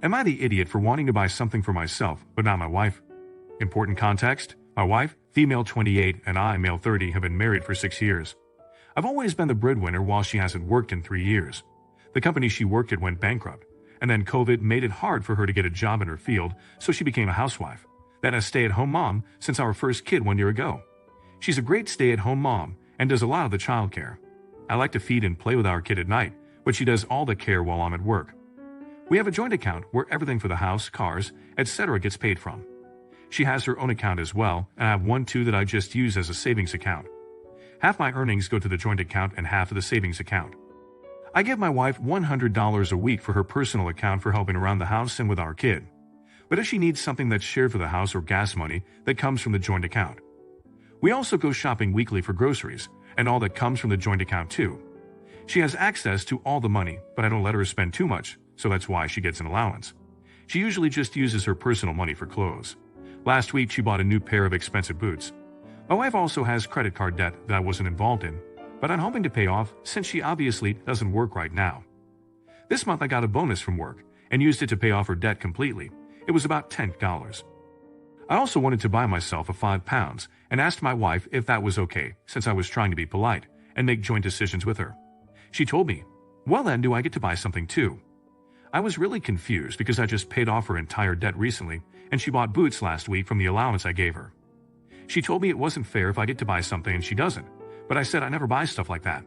Am I the idiot for wanting to buy something for myself, but not my wife? Important context: my wife, female 28, and I, male 30, have been married for 6 years. I've always been the breadwinner while she hasn't worked in 3 years. The company she worked at went bankrupt, and then COVID made it hard for her to get a job in her field, so she became a housewife, then a stay-at-home mom since our first kid 1 year ago. She's a great stay-at-home mom and does a lot of the childcare. I like to feed and play with our kid at night, but she does all the care while I'm at work. We have a joint account where everything for the house, cars, etc. gets paid from. She has her own account as well, and I have one too that I just use as a savings account. Half my earnings go to the joint account and half to the savings account. I give my wife $100 a week for her personal account for helping around the house and with our kid. But if she needs something that's shared for the house or gas money, that comes from the joint account. We also go shopping weekly for groceries, and all that comes from the joint account too. She has access to all the money, but I don't let her spend too much, so that's why she gets an allowance. She usually just uses her personal money for clothes. Last week she bought a new pair of expensive boots. My wife also has credit card debt that I wasn't involved in, but I'm hoping to pay off since she obviously doesn't work right now. This month I got a bonus from work and used it to pay off her debt completely. It was about $10. I also wanted to buy myself a £5 and asked my wife if that was okay since I was trying to be polite and make joint decisions with her. She told me, "Well then, do I get to buy something too?" I was really confused because I just paid off her entire debt recently and she bought boots last week from the allowance I gave her. She told me it wasn't fair if I get to buy something and she doesn't, but I said I never buy stuff like that.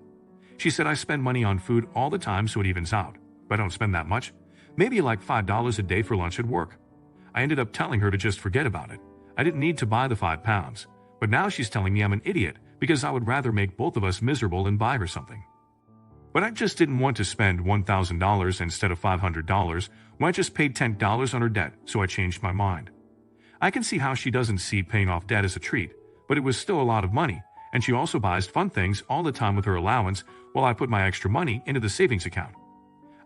She said I spend money on food all the time so it evens out, but I don't spend that much, maybe like $5 a day for lunch at work. I ended up telling her to just forget about it. I didn't need to buy the £5, but now she's telling me I'm an idiot because I would rather make both of us miserable than buy her something. But I just didn't want to spend $1,000 instead of $500 when I just paid $10 on her debt, so I changed my mind. I can see how she doesn't see paying off debt as a treat, but it was still a lot of money, and she also buys fun things all the time with her allowance while I put my extra money into the savings account.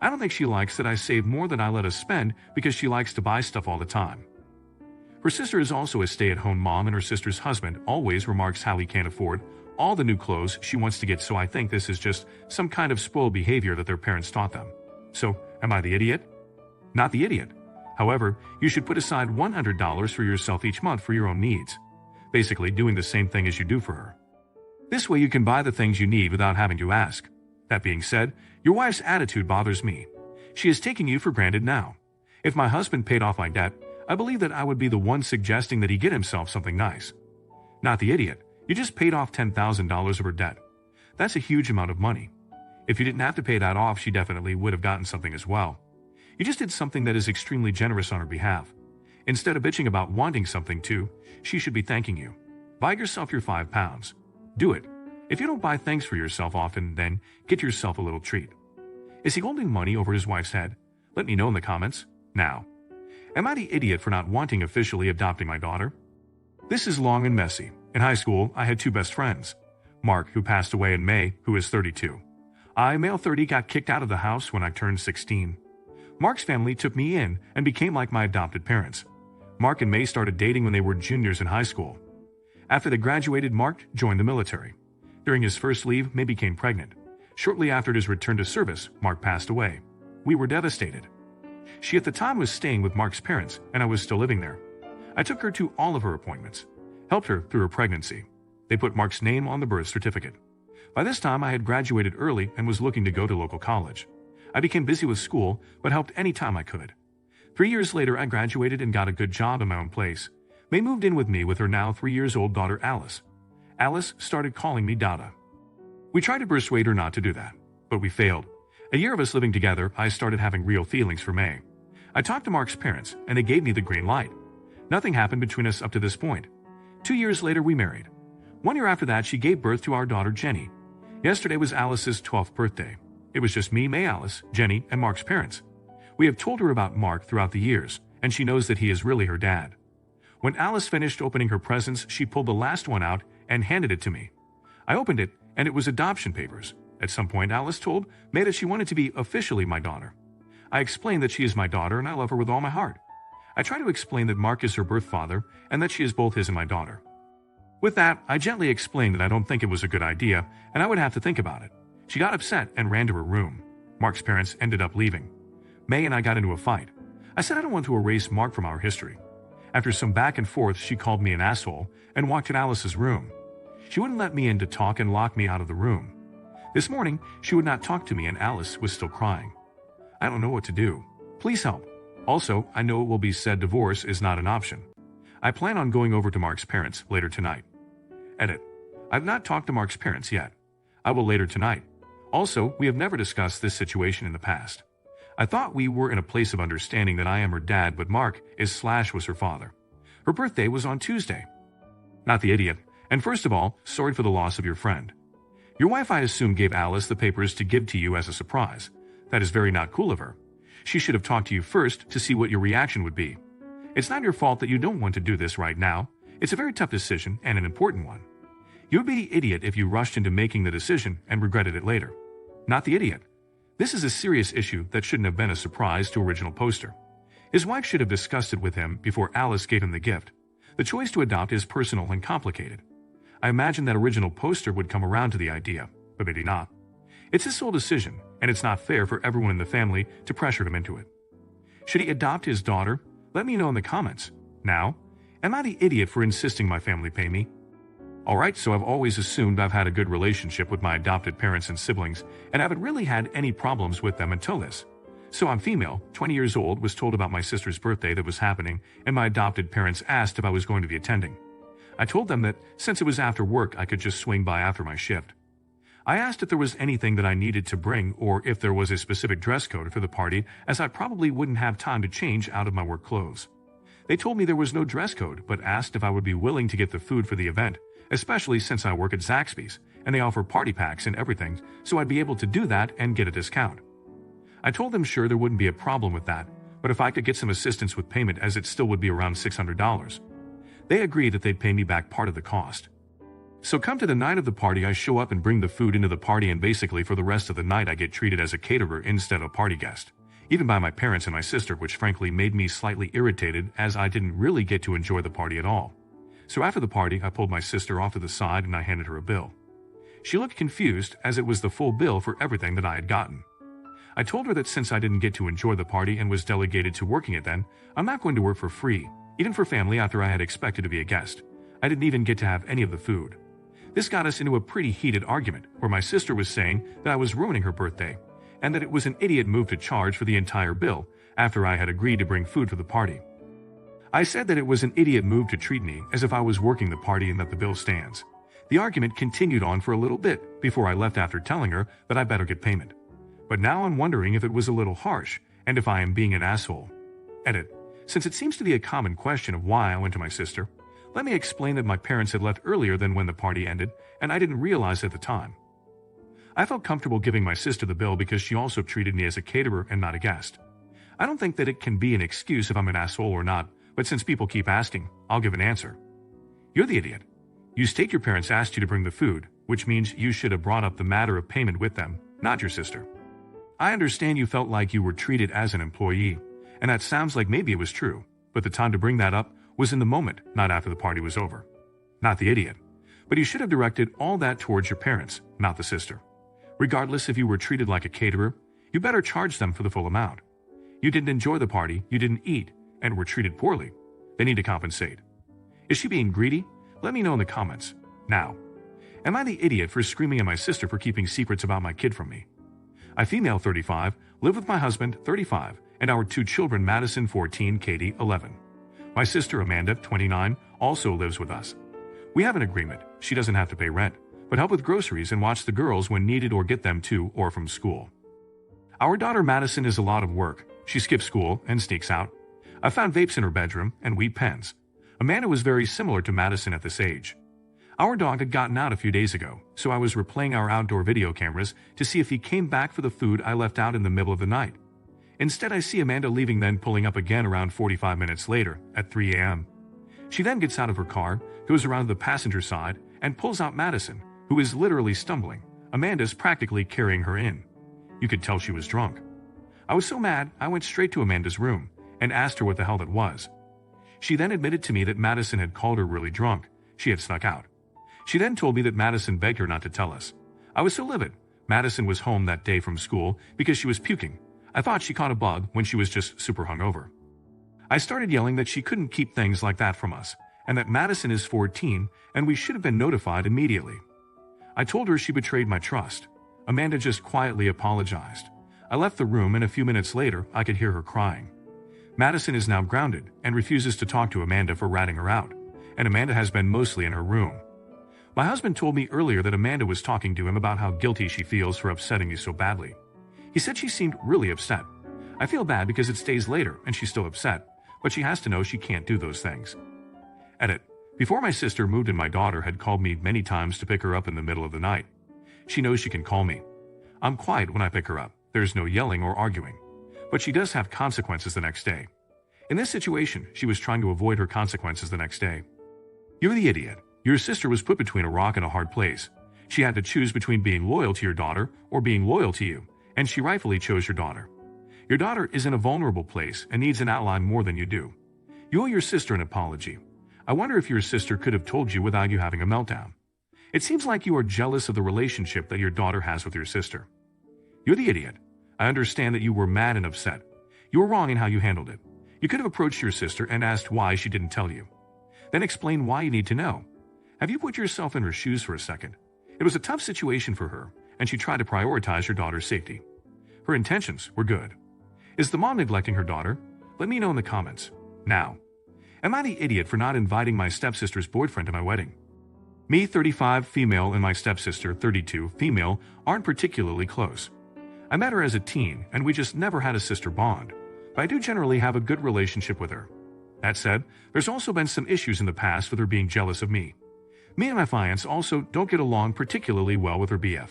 I don't think she likes that I save more than I let us spend because she likes to buy stuff all the time. Her sister is also a stay-at-home mom, and her sister's husband always remarks how he can't afford all the new clothes she wants to get, so I think this is just some kind of spoiled behavior that their parents taught them. So, am I the idiot? Not the idiot. However, you should put aside $100 for yourself each month for your own needs. Basically doing the same thing as you do for her. This way you can buy the things you need without having to ask. That being said, your wife's attitude bothers me. She is taking you for granted now. If my husband paid off my debt, I believe that I would be the one suggesting that he get himself something nice. Not the idiot. You just paid off $10,000 of her debt. That's a huge amount of money. If you didn't have to pay that off, she definitely would have gotten something as well. You just did something that is extremely generous on her behalf. Instead of bitching about wanting something too, she should be thanking you. Buy yourself your £5. Do it. If you don't buy things for yourself often, then get yourself a little treat. Is he holding money over his wife's head? Let me know in the comments. Now, am I the idiot for not wanting officially adopting my daughter? This is long and messy. In high school, I had two best friends. Mark, who passed away in May, who is 32. I, male 30, got kicked out of the house when I turned 16. Mark's family took me in and became like my adopted parents. Mark and May started dating when they were juniors in high school. After they graduated, Mark joined the military. During his first leave, May became pregnant. Shortly after his return to service, Mark passed away. We were devastated. She at the time was staying with Mark's parents, and I was still living there. I took her to all of her appointments, helped her through her pregnancy. They put Mark's name on the birth certificate. By this time, I had graduated early and was looking to go to local college. I became busy with school, but helped any time I could. 3 years later, I graduated and got a good job in my own place. May moved in with me with her now 3-year-old daughter, Alice. Alice started calling me Dada. We tried to persuade her not to do that, but we failed. A year of us living together, I started having real feelings for May. I talked to Mark's parents, and they gave me the green light. Nothing happened between us up to this point. 2 years later, we married. 1 year after that, she gave birth to our daughter, Jenny. Yesterday was Alice's 12th birthday. It was just me, May, Alice, Jenny, and Mark's parents. We have told her about Mark throughout the years, and she knows that he is really her dad. When Alice finished opening her presents, she pulled the last one out and handed it to me. I opened it, and it was adoption papers. At some point, Alice told May that she wanted to be officially my daughter. I explained that she is my daughter and I love her with all my heart. I try to explain that Mark is her birth father and that she is both his and my daughter. With that, I gently explained that I don't think it was a good idea and I would have to think about it. She got upset and ran to her room. Mark's parents ended up leaving. May and I got into a fight. I said I don't want to erase Mark from our history. After some back and forth, she called me an asshole and walked in Alice's room. She wouldn't let me in to talk and locked me out of the room. This morning, she would not talk to me and Alice was still crying. I don't know what to do. Please help. Also, I know it will be said divorce is not an option. I plan on going over to Mark's parents later tonight. Edit. I've not talked to Mark's parents yet. I will later tonight. Also, we have never discussed this situation in the past. I thought we were in a place of understanding that I am her dad, but Mark was her father. Her birthday was on Tuesday. Not the idiot. And first of all, sorry for the loss of your friend. Your wife, I assume, gave Alice the papers to give to you as a surprise. That is very not cool of her. She should have talked to you first to see what your reaction would be. It's not your fault that you don't want to do this right now. It's a very tough decision and an important one. You would be the idiot if you rushed into making the decision and regretted it later. Not the idiot. This is a serious issue that shouldn't have been a surprise to original poster. His wife should have discussed it with him before Alice gave him the gift. The choice to adopt is personal and complicated. I imagine that original poster would come around to the idea, but maybe not. It's his sole decision, and it's not fair for everyone in the family to pressure him into it. Should he adopt his daughter? Let me know in the comments. Now, am I the idiot for insisting my family pay me? Alright, so I've always assumed I've had a good relationship with my adopted parents and siblings, and haven't really had any problems with them until this. So I'm female, 20 years old, was told about my sister's birthday that was happening, and my adopted parents asked if I was going to be attending. I told them that since it was after work, I could just swing by after my shift. I asked if there was anything that I needed to bring or if there was a specific dress code for the party, as I probably wouldn't have time to change out of my work clothes. They told me there was no dress code, but asked if I would be willing to get the food for the event, especially since I work at Zaxby's, and they offer party packs and everything, so I'd be able to do that and get a discount. I told them sure there wouldn't be a problem with that, but if I could get some assistance with payment, as it still would be around $600. They agreed that they'd pay me back part of the cost. So come to the night of the party, I show up and bring the food into the party, and basically for the rest of the night I get treated as a caterer instead of a party guest. Even by my parents and my sister, which frankly made me slightly irritated as I didn't really get to enjoy the party at all. So after the party, I pulled my sister off to the side and I handed her a bill. She looked confused as it was the full bill for everything that I had gotten. I told her that since I didn't get to enjoy the party and was delegated to working it then, I'm not going to work for free, even for family after I had expected to be a guest. I didn't even get to have any of the food. This got us into a pretty heated argument where my sister was saying that I was ruining her birthday and that it was an idiot move to charge for the entire bill after I had agreed to bring food for the party. I said that it was an idiot move to treat me as if I was working the party and that the bill stands. The argument continued on for a little bit before I left after telling her that I better get payment. But now I'm wondering if it was a little harsh and if I am being an asshole. Edit. Since it seems to be a common question of why I went to my sister, let me explain that my parents had left earlier than when the party ended, and I didn't realize at the time. I felt comfortable giving my sister the bill because she also treated me as a caterer and not a guest. I don't think that it can be an excuse if I'm an asshole or not, but since people keep asking, I'll give an answer. You're the idiot. You state your parents asked you to bring the food, which means you should have brought up the matter of payment with them, not your sister. I understand you felt like you were treated as an employee, and that sounds like maybe it was true, but the time to bring that up was in the moment, not after the party was over. Not the idiot. But you should have directed all that towards your parents, not the sister. Regardless if you were treated like a caterer, you better charge them for the full amount. You didn't enjoy the party, you didn't eat, and were treated poorly. They need to compensate. Is she being greedy? Let me know in the comments. Now, am I the idiot for screaming at my sister for keeping secrets about my kid from me? I, female 35, live with my husband 35, and our 2 children, Madison 14, Katie 11. My sister Amanda 29 also lives with us. We have an agreement. She doesn't have to pay rent, but help with groceries and watch the girls when needed or get them to or from school. Our daughter Madison is a lot of work. She skips school and sneaks out. I found vapes in her bedroom and weed pens. Amanda was very similar to Madison at this age. Our dog had gotten out a few days ago, so I was replaying our outdoor video cameras to see if he came back for the food I left out in the middle of the night. Instead, I see Amanda leaving, then pulling up again around 45 minutes later at 3 a.m. She then gets out of her car, goes around to the passenger side, and pulls out Madison, who is literally stumbling. Amanda's practically carrying her in. You could tell she was drunk. I was so mad, I went straight to Amanda's room and asked her what the hell that was. She then admitted to me that Madison had called her really drunk. She had snuck out. She then told me that Madison begged her not to tell us. I was so livid. Madison was home that day from school because she was puking. I thought she caught a bug when she was just super hungover. I started yelling that she couldn't keep things like that from us, and that Madison is 14 and we should have been notified immediately. I told her she betrayed my trust. Amanda just quietly apologized. I left the room, and a few minutes later, I could hear her crying. Madison is now grounded and refuses to talk to Amanda for ratting her out, and Amanda has been mostly in her room. My husband told me earlier that Amanda was talking to him about how guilty she feels for upsetting me so badly. He said she seemed really upset. I feel bad because it's days later and she's still upset, but she has to know she can't do those things. Edit. Before my sister moved in, my daughter had called me many times to pick her up in the middle of the night. She knows she can call me. I'm quiet when I pick her up. There's no yelling or arguing. But she does have consequences the next day. In this situation, she was trying to avoid her consequences the next day. You're the idiot. Your sister was put between a rock and a hard place. She had to choose between being loyal to your daughter or being loyal to you, and she rightfully chose your daughter. Your daughter is in a vulnerable place and needs an ally more than you do. You owe your sister an apology. I wonder if your sister could have told you without you having a meltdown. It seems like you are jealous of the relationship that your daughter has with your sister. You're the idiot. I understand that you were mad and upset. You were wrong in how you handled it. You could have approached your sister and asked why she didn't tell you. Then explain why you need to know. Have you put yourself in her shoes for a second? It was a tough situation for her, and she tried to prioritize your daughter's safety. Her intentions were good. Is the mom neglecting her daughter? Let me know in the comments. Now, am I the idiot for not inviting my stepsister's boyfriend to my wedding? Me, 35, female, and my stepsister, 32, female, aren't particularly close. I met her as a teen, and we just never had a sister bond, but I do generally have a good relationship with her. That said, there's also been some issues in the past with her being jealous of me. Me and my fiancé also don't get along particularly well with her BF.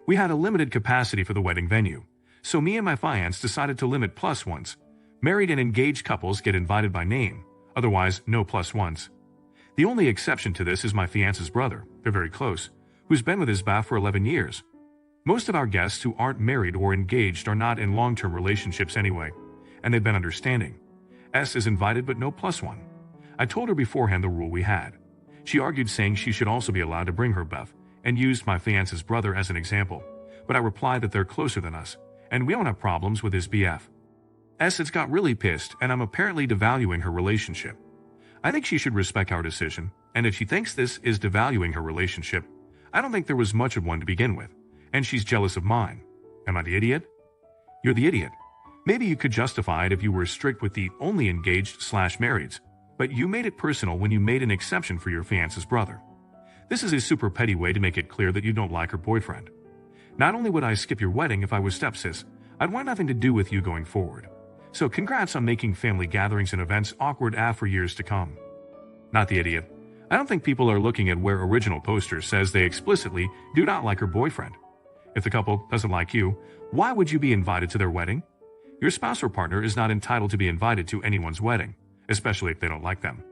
We had a limited capacity for the wedding venue, so me and my fiancé decided to limit plus ones. Married and engaged couples get invited by name, otherwise no plus ones. The only exception to this is my fiancé's brother, they're very close, who's been with his BF for 11 years. Most of our guests who aren't married or engaged are not in long-term relationships anyway, and they've been understanding. S is invited but no plus one. I told her beforehand the rule we had. She argued, saying she should also be allowed to bring her BF, and used my fiancé's brother as an example, but I replied that they're closer than us, and we don't have problems with his BF. S has got really pissed, and I'm apparently devaluing her relationship. I think she should respect our decision, and if she thinks this is devaluing her relationship, I don't think there was much of one to begin with, and she's jealous of mine. Am I the idiot? You're the idiot. Maybe you could justify it if you were strict with the only engaged/marrieds, but you made it personal when you made an exception for your fiancé's brother. This is a super petty way to make it clear that you don't like her boyfriend. Not only would I skip your wedding if I was stepsis, I'd want nothing to do with you going forward. So congrats on making family gatherings and events awkward for years to come. Not the idiot. I don't think people are looking at where original poster says they explicitly do not like her boyfriend. If the couple doesn't like you, why would you be invited to their wedding? Your spouse or partner is not entitled to be invited to anyone's wedding, especially if they don't like them.